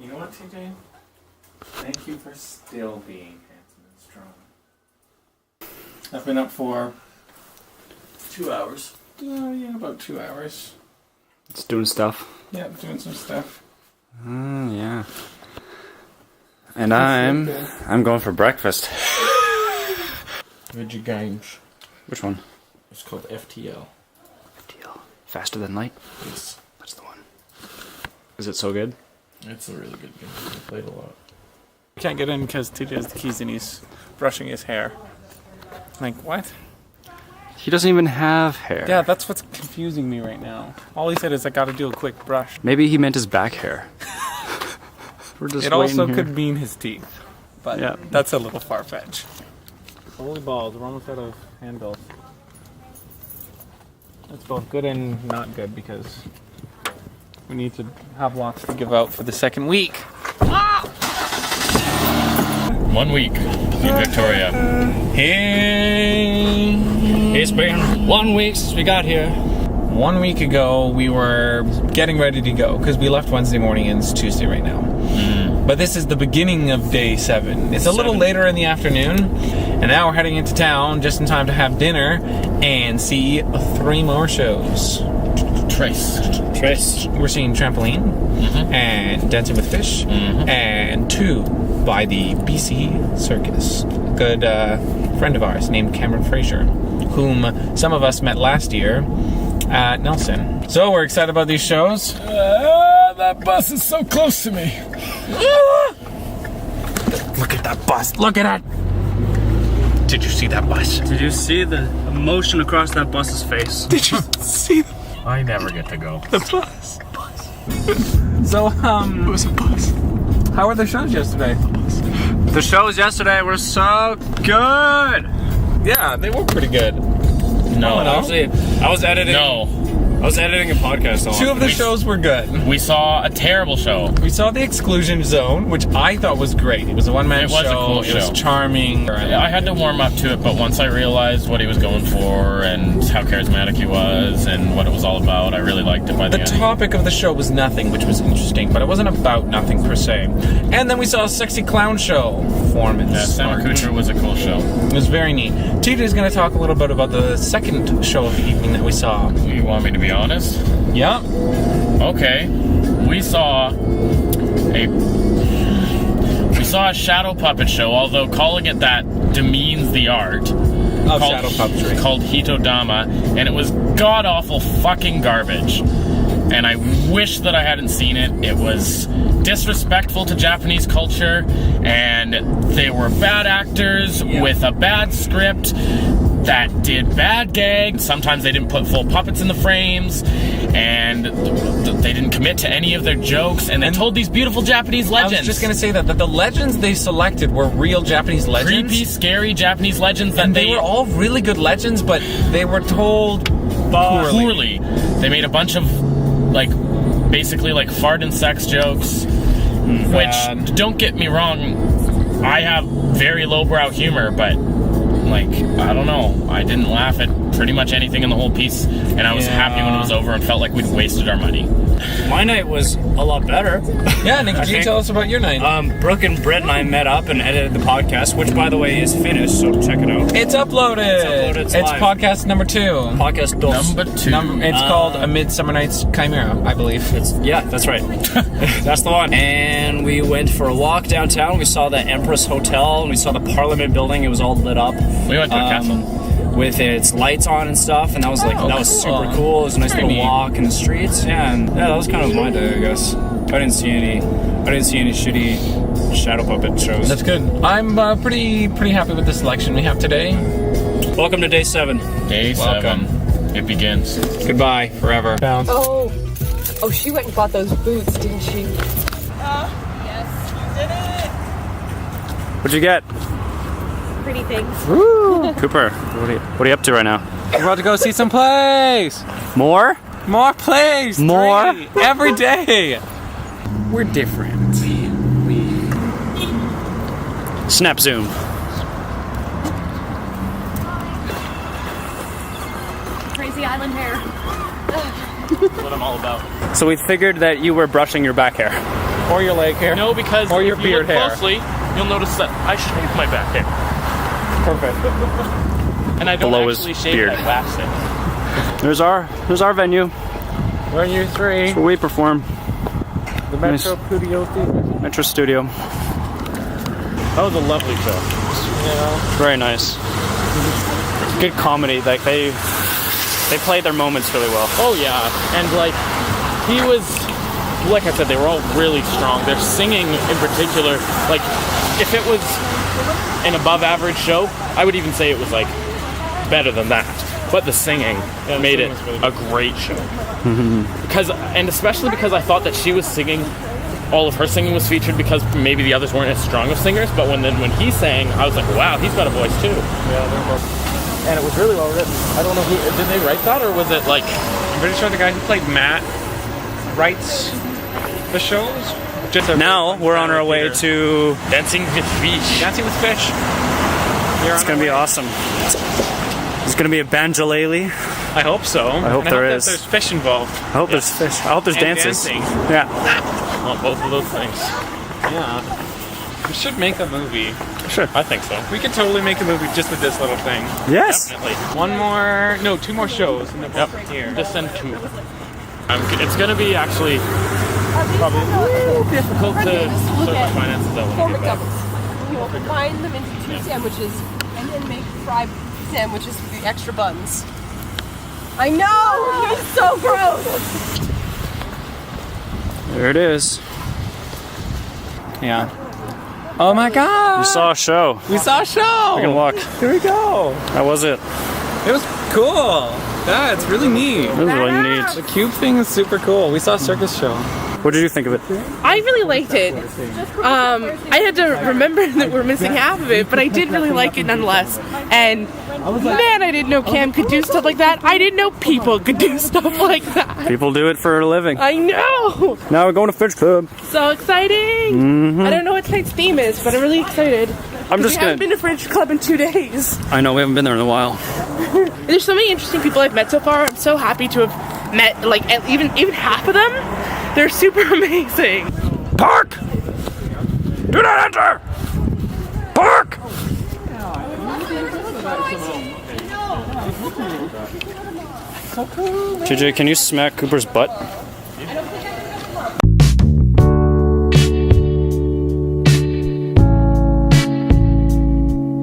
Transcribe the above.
You know what, TJ? Thank you for still being handsome and strong. I've been up for 2 hours. Yeah, about 2 hours. It's doing stuff. Yeah, doing some stuff. Yeah. And I'm going for breakfast. Video games. Which one? It's called FTL. FTL. Faster Than Light? Yes. That's the one. Is it so good? It's a really good game. I played a lot. I can't get in because TJ has the keys and he's brushing his hair. I'm like, what? He doesn't even have hair. Yeah, that's what's confusing me right now. All he said is I gotta do a quick brush. Maybe he meant his back hair. We're just It also here. could mean his teeth. But yeah, that's a little far-fetched. Holy balls, we're almost out of handbills. It's both good and not good because we need to have lots to give out for the second week. 1 week in Victoria. Hey! It's been 1 week since we got here. 1 week ago, we were getting ready to go because we left Wednesday morning and it's Tuesday right now. But this is the beginning of day 7. It's a little later in the afternoon, and now we're heading into town just in time to have dinner and see 3 more shows. Trace. We're seeing Trampoline and Dancing with Fish and 2 by the BC Circus. A good friend of ours named Cameron Fraser, whom some of us met last year at Nelson. So we're excited about these shows. That bus is so close to me. Look at that bus. Look at it. Did you see that bus? Did you see the emotion across that bus's face? Did you see I never get to go. the bus? So, it was a bus. How were the shows yesterday? The shows yesterday were so good. Yeah, they were pretty good. No. Actually, I was editing a podcast on. 2 of the shows were good. We saw a terrible show. We saw The Exclusion Zone, which I thought was great. It was a one-man show. It was a cool It was show. charming. I had to warm up to it, but once I realized what he was going for and how charismatic he was and what it was all about, I really liked it by the The end. topic of the show was nothing, which was interesting, but it wasn't about nothing per se. And then we saw a sexy clown show performance. Yeah, Sam Kuchar was a cool show. It was very neat. TJ's going to talk a little bit about the second show of the evening that we saw. You want me to be honest? Yeah. Okay. We saw a shadow puppet show, although calling it that demeans the art. Of shadow puppetry. Called Hitodama, and it was god-awful fucking garbage. And I wish that I hadn't seen it. It was disrespectful to Japanese culture, and they were bad actors with a bad script that did bad gags. Sometimes they didn't put full puppets in the frames, and they didn't commit to any of their jokes, and they told these beautiful Japanese legends. I was just going to say that the legends they selected were real Japanese legends. Creepy, scary Japanese legends that And they were all really good legends, but they were told poorly. They made a bunch of, basically fart and sex jokes, which, don't get me wrong, I have very lowbrow humor, but I don't know. I didn't laugh at pretty much anything in the whole piece, and I was happy when it was over and felt like we'd wasted our money. My night was a lot better. Yeah, Nick, can you tell us about your night? Brooke and Brett and I met up and edited the podcast, which, by the way, is finished, so check it out. It's uploaded. It's It's live. podcast number 2. Podcast dos. Number 2. It's called A Midsummer Night's Chimera, I believe. Yeah, that's right. That's the one. And we went for a walk downtown. We saw the Empress Hotel, and we saw the Parliament building. It was all lit up. We went to a castle. With its lights on and stuff, and that was super cool. It was a nice little neat. walk in the streets. Yeah, and that was kind of my day, I guess. I didn't see any shitty shadow puppet shows. That's good. I'm pretty happy with the selection we have today. Welcome to day 7. Day 7. It begins. Goodbye, forever. Bounce. Oh, she went and bought those boots, didn't she? What'd you get? Pretty things. Woo! Cooper, what are you up to right now? We're about to go see some plays. More? More plays. More? 3 every day. We're different. Snap zoom. Crazy island hair. That's what I'm all about. So we figured that you were brushing your back hair. Or your leg hair. No, because Or your if you beard look hair. closely, you'll notice that I shave my back hair. Perfect. And I don't Below his actually shave beard. like waxing. There's our venue Venue 3. where we perform. The Metro Studio Theater. Metro Studio. That was a lovely show. Very nice. Good comedy. Like they played their moments really well. Oh yeah, and like he was, like I said, they were all really strong. Their singing in particular, like if it was an above average show, I would even say it was like better than that. But the singing made it a great show. And especially because I thought that she was singing, all of her singing was featured because maybe the others weren't as strong of singers. But when he sang, I was like, wow, he's got a voice too. Yeah, they're both. And it was really well written. I don't know who did they write that, or was it like? I'm pretty sure the guy who played Matt writes the shows. Now we're on our way to. Dancing with Fish. Dancing with Fish. It's gonna be awesome. There's gonna be a banjolele. I hope so. I hope and there I hope is. that there's fish involved. I hope there's fish. I hope there's And dances. dancing. Yeah. I want both of those things. Yeah. We should make a movie. Sure. I think so. We could totally make a movie just with this little thing. Yes. Definitely. 2 more shows and then we'll here. Just send 2. It's gonna be actually probably a little difficult to sort my finances out when I get back. McDoubles. You will combine them into 2 sandwiches and then make fried sandwiches with the extra buns. I know! It's so gross! There it is. Yeah. Oh my god! We saw a show. We saw a show! I can walk. Here we go! How was it? It was cool! Yeah, it's really neat. It was really neat. The cube thing is super cool. We saw a circus show. What did you think of it? I really liked it. I had to remember that we're missing half of it, but I did really like it nonetheless. And man, I didn't know Cam could do stuff like that. I didn't know people could do stuff like that. People do it for a living. I know! Now we're going to Fringe Club. So exciting! I don't know what tonight's theme is, but I'm really excited. I'm just We haven't been gonna. to Fringe Club in 2 days. I know we haven't been there in a while. There's so many interesting people I've met so far. I'm so happy to have met like even half of them. They're super amazing. Park! Do not enter! Park! JJ, can you smack Cooper's butt?